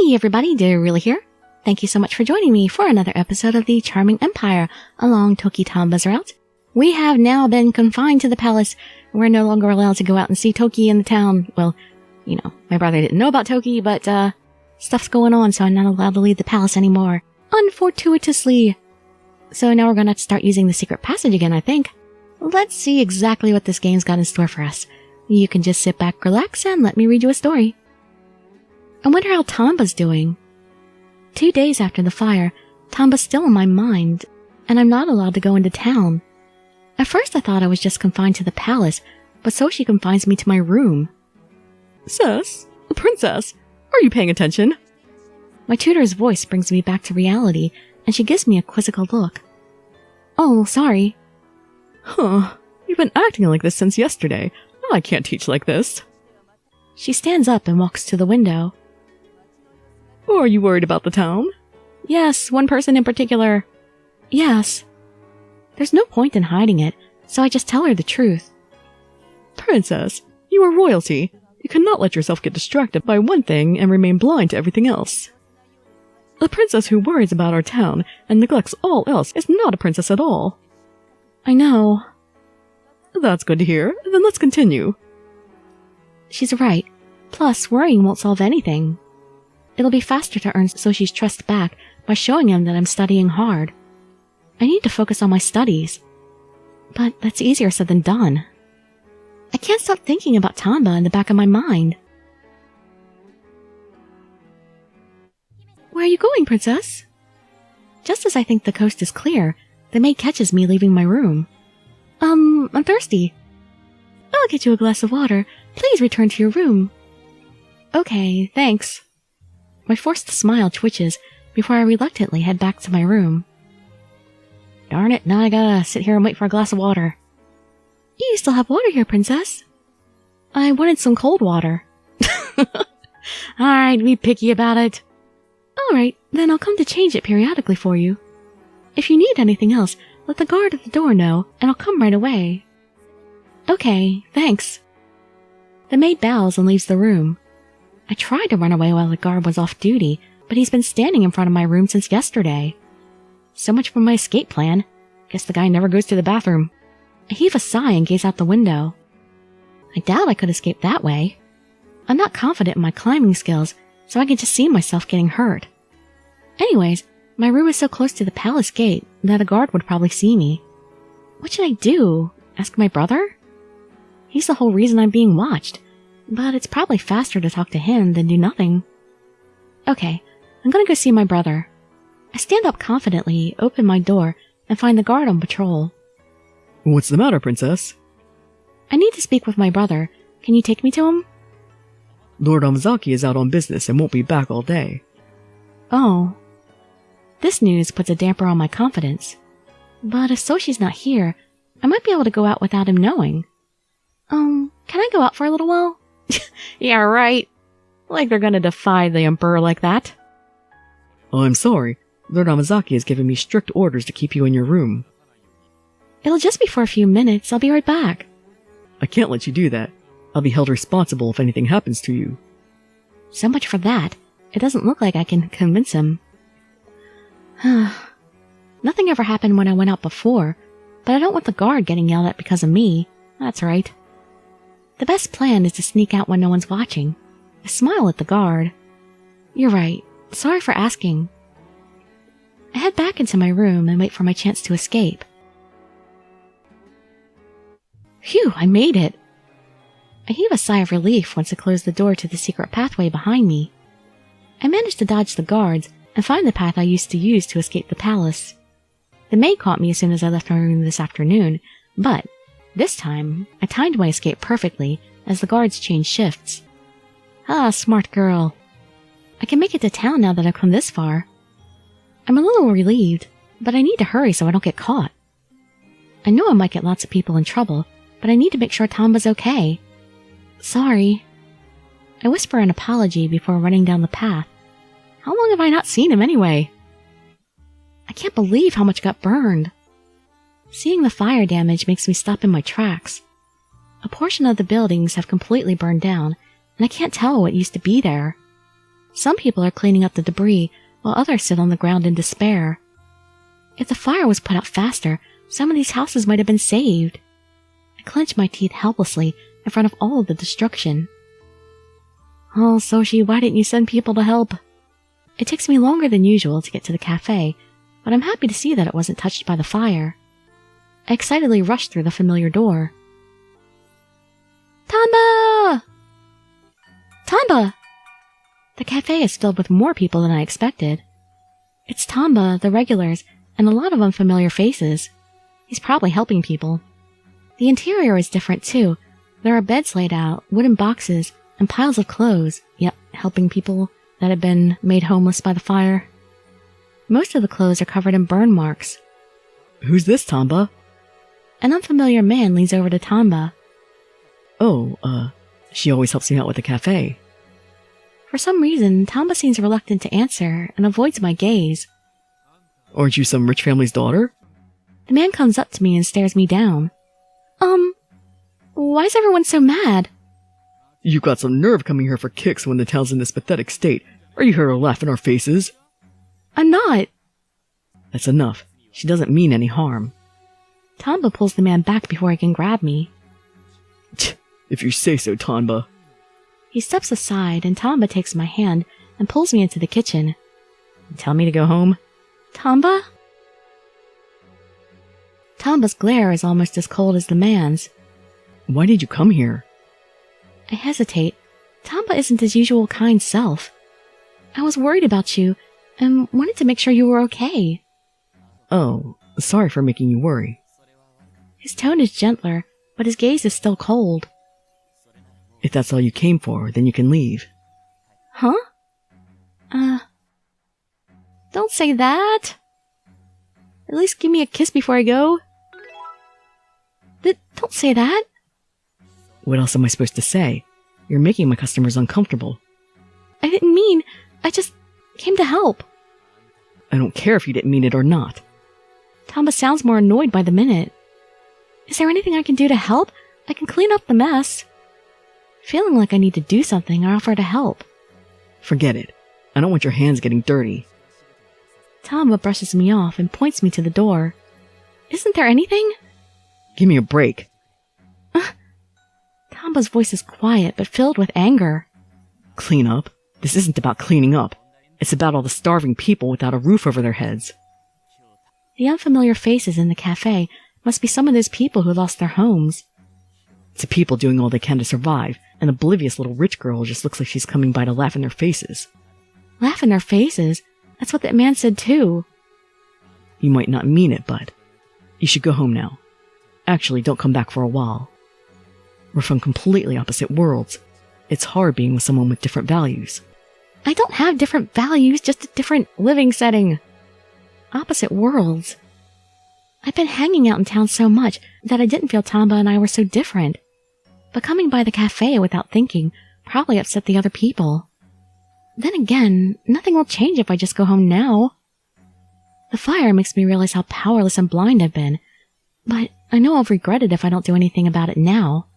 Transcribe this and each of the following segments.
Hey everybody, Dirili here. Thank you so much for joining me for another episode of the Charming Empire along Toki Tanba's route. We have now been confined to the palace. We're no longer allowed to go out and see Toki in the town. Well, you know, my brother didn't know about Toki, but stuff's going on, so I'm not allowed to leave the palace anymore. Unfortuitously. So now we're gonna have to start using the secret passage again, I think. Let's see exactly what this game's got in store for us. You can just sit back, relax, and let me read you a story. I wonder how Tanba's doing. 2 days after the fire, Tanba's still in my mind, and I'm not allowed to go into town. At first I thought I was just confined to the palace, but so she confines me to my room. Sis, princess, are you paying attention? My tutor's voice brings me back to reality, and she gives me a quizzical look. Oh, sorry. Huh, you've been acting like this since yesterday. I can't teach like this. She stands up and walks to the window. Are you worried about the town? Yes, one person in particular. Yes. There's no point in hiding it, so I just tell her the truth. Princess, you are royalty. You cannot let yourself get distracted by one thing and remain blind to everything else. A princess who worries about our town and neglects all else is not a princess at all. I know. That's good to hear. Then let's continue. She's right. Plus, worrying won't solve anything. It'll be faster to earn Soshi's trust back by showing him that I'm studying hard. I need to focus on my studies. But that's easier said than done. I can't stop thinking about Tanba in the back of my mind. Where are you going, princess? Just as I think the coast is clear, the maid catches me leaving my room. I'm thirsty. I'll get you a glass of water. Please return to your room. Okay, thanks. My forced smile twitches before I reluctantly head back to my room. Darn it, now I gotta sit here and wait for a glass of water. You still have water here, princess. I wanted some cold water. Alright, be picky about it. Alright, then I'll come to change it periodically for you. If you need anything else, let the guard at the door know, and I'll come right away. Okay, thanks. The maid bows and leaves the room. I tried to run away while the guard was off duty, but he's been standing in front of my room since yesterday. So much for my escape plan. Guess the guy never goes to the bathroom. I heave a sigh and gaze out the window. I doubt I could escape that way. I'm not confident in my climbing skills, so I can just see myself getting hurt. Anyways, my room is so close to the palace gate that a guard would probably see me. What should I do? Ask my brother? He's the whole reason I'm being watched, but it's probably faster to talk to him than do nothing. Okay, I'm gonna go see my brother. I stand up confidently, open my door, and find the guard on patrol. What's the matter, princess? I need to speak with my brother. Can you take me to him? Lord Amazaki is out on business and won't be back all day. Oh. This news puts a damper on my confidence. But if Soshi's not here, I might be able to go out without him knowing. Can I go out for a little while? Yeah, right. Like they're gonna defy the Emperor like that. I'm sorry. Lord Amazaki has given me strict orders to keep you in your room. It'll just be for a few minutes. I'll be right back. I can't let you do that. I'll be held responsible if anything happens to you. So much for that. It doesn't look like I can convince him. Nothing ever happened when I went out before, but I don't want the guard getting yelled at because of me. That's right. The best plan is to sneak out when no one's watching. I smile at the guard. You're right. Sorry for asking. I head back into my room and wait for my chance to escape. Phew, I made it. I heave a sigh of relief once I close the door to the secret pathway behind me. I managed to dodge the guards and find the path I used to use to escape the palace. The maid caught me as soon as I left my room this afternoon, but this time I timed my escape perfectly as the guards changed shifts. Ah, smart girl. I can make it to town now that I've come this far. I'm a little relieved, but I need to hurry so I don't get caught. I know I might get lots of people in trouble, but I need to make sure Tanba's okay. Sorry. I whisper an apology before running down the path. How long have I not seen him anyway? I can't believe how much got burned. Seeing the fire damage makes me stop in my tracks. A portion of the buildings have completely burned down, and I can't tell what used to be there. Some people are cleaning up the debris, while others sit on the ground in despair. If the fire was put out faster, some of these houses might have been saved. I clenched my teeth helplessly in front of all of the destruction. Oh, Soshi, why didn't you send people to help? It takes me longer than usual to get to the cafe, but I'm happy to see that it wasn't touched by the fire. I excitedly rushed through the familiar door. Tanba! Tanba! The cafe is filled with more people than I expected. It's Tanba, the regulars, and a lot of unfamiliar faces. He's probably helping people. The interior is different too. There are beds laid out, wooden boxes, and piles of clothes. Yep, helping people that have been made homeless by the fire. Most of the clothes are covered in burn marks. Who's this, Tanba? An unfamiliar man leans over to Tanba. Oh, she always helps me out with the cafe. For some reason, Tanba seems reluctant to answer and avoids my gaze. Aren't you some rich family's daughter? The man comes up to me and stares me down. Why is everyone so mad? You got some nerve coming here for kicks when the town's in this pathetic state. Are you here to laugh in our faces? I'm not. That's enough. She doesn't mean any harm. Tanba pulls the man back before he can grab me. If you say so, Tanba. He steps aside and Tanba takes my hand and pulls me into the kitchen. Tell me to go home? Tanba? Tanba's glare is almost as cold as the man's. Why did you come here? I hesitate. Tanba isn't his usual kind self. I was worried about you and wanted to make sure you were okay. Oh, sorry for making you worry. His tone is gentler, but his gaze is still cold. If that's all you came for, then you can leave. Huh? Don't say that. At least give me a kiss before I go. Don't say that. What else am I supposed to say? You're making my customers uncomfortable. I didn't mean. I just came to help. I don't care if you didn't mean it or not. Tanba sounds more annoyed by the minute. Is there anything I can do to help? I can clean up the mess. Feeling like I need to do something, I offer to help. Forget it. I don't want your hands getting dirty. Tanba brushes me off and points me to the door. Isn't there anything? Give me a break. Tanba's voice is quiet but filled with anger. Clean up? This isn't about cleaning up. It's about all the starving people without a roof over their heads. The unfamiliar faces in the cafe must be some of those people who lost their homes. It's the people doing all they can to survive, and oblivious little rich girl just looks like she's coming by to laugh in their faces. Laugh in their faces? That's what that man said too. You might not mean it, but you should go home now. Actually, don't come back for a while. We're from completely opposite worlds. It's hard being with someone with different values. I don't have different values, just a different living setting. Opposite worlds. I've been hanging out in town so much that I didn't feel Tanba and I were so different. But coming by the cafe without thinking probably upset the other people. Then again, nothing will change if I just go home now. The fire makes me realize how powerless and blind I've been, but I know I'll regret it if I don't do anything about it now.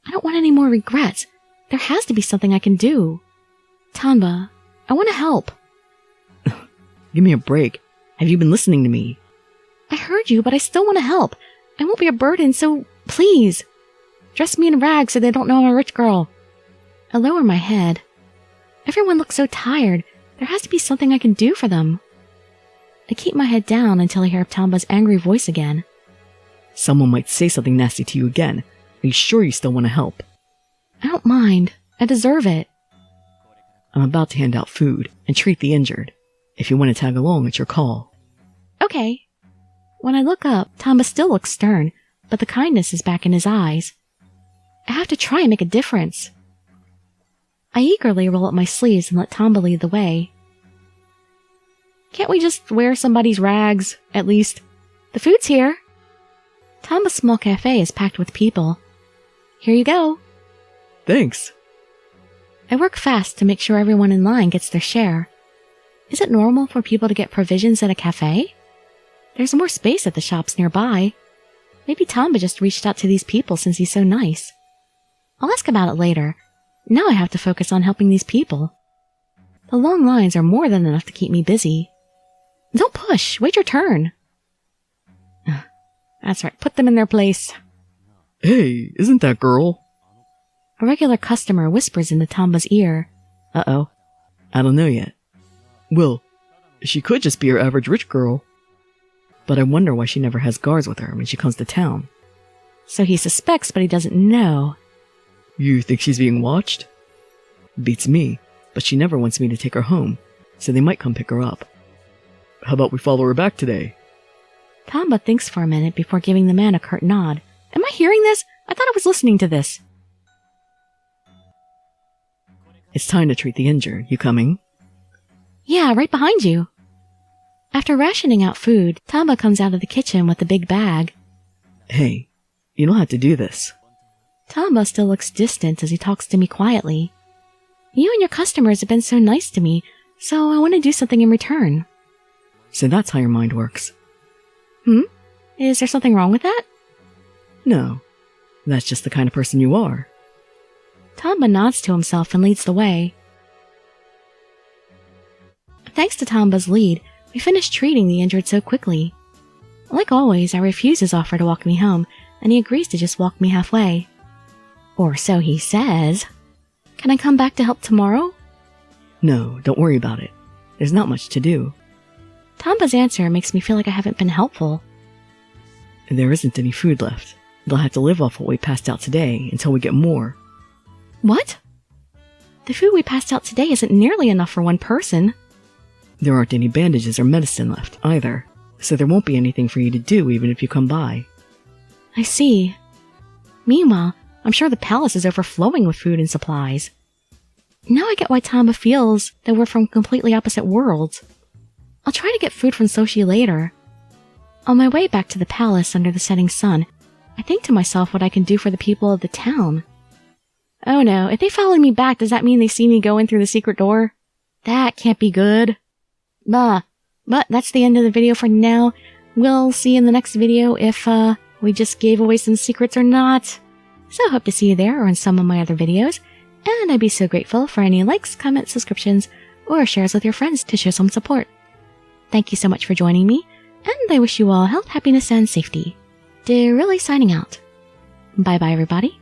I don't want any more regrets. There has to be something I can do. Tanba, I want to help. Give me a break. Have you been listening to me? I heard you, but I still want to help. I won't be a burden, so please. Dress me in rags so they don't know I'm a rich girl. I lower my head. Everyone looks so tired. There has to be something I can do for them. I keep my head down until I hear Tanba's angry voice again. Someone might say something nasty to you again. Are you sure you still want to help? I don't mind. I deserve it. I'm about to hand out food and treat the injured. If you want to tag along, it's your call. Okay. When I look up, Tanba still looks stern, but the kindness is back in his eyes. I have to try and make a difference. I eagerly roll up my sleeves and let Tanba lead the way. Can't we just wear somebody's rags, at least? The food's here. Tanba's small cafe is packed with people. Here you go. Thanks. I work fast to make sure everyone in line gets their share. Is it normal for people to get provisions at a cafe? There's more space at the shops nearby. Maybe Tanba just reached out to these people since he's so nice. I'll ask about it later. Now I have to focus on helping these people. The long lines are more than enough to keep me busy. Don't push! Wait your turn! That's right, put them in their place. Hey, isn't that girl? A regular customer whispers into Tanba's ear. Uh-oh. I don't know yet. Well, she could just be your average rich girl. But I wonder why she never has guards with her when she comes to town. So he suspects, but he doesn't know. You think she's being watched? Beats me, but she never wants me to take her home, so they might come pick her up. How about we follow her back today? Tanba thinks for a minute before giving the man a curt nod. Am I hearing this? I thought I was listening to this. It's time to treat the injured. You coming? Yeah, right behind you. After rationing out food, Tanba comes out of the kitchen with a big bag. Hey, you don't have to do this. Tanba still looks distant as he talks to me quietly. You and your customers have been so nice to me, so I want to do something in return. So that's how your mind works. Is there something wrong with that? No, that's just the kind of person you are. Tanba nods to himself and leads the way. Thanks to Tanba's lead, we finish treating the injured so quickly. Like always, I refuse his offer to walk me home, and he agrees to just walk me halfway. Or so he says. Can I come back to help tomorrow? No, don't worry about it. There's not much to do. Tanba's answer makes me feel like I haven't been helpful. There isn't any food left. They'll have to live off what we passed out today until we get more. What? The food we passed out today isn't nearly enough for one person. There aren't any bandages or medicine left, either, so there won't be anything for you to do even if you come by. I see. Meanwhile, I'm sure the palace is overflowing with food and supplies. Now I get why Tanba feels that we're from completely opposite worlds. I'll try to get food from Soshi later. On my way back to the palace under the setting sun, I think to myself what I can do for the people of the town. Oh no, if they follow me back, does that mean they see me go in through the secret door? That can't be good. But that's the end of the video for now. We'll see in the next video if, we just gave away some secrets or not. So hope to see you there or in some of my other videos. And I'd be so grateful for any likes, comments, subscriptions, or shares with your friends to show some support. Thank you so much for joining me, and I wish you all health, happiness, and safety. Dirili signing out. Bye bye everybody.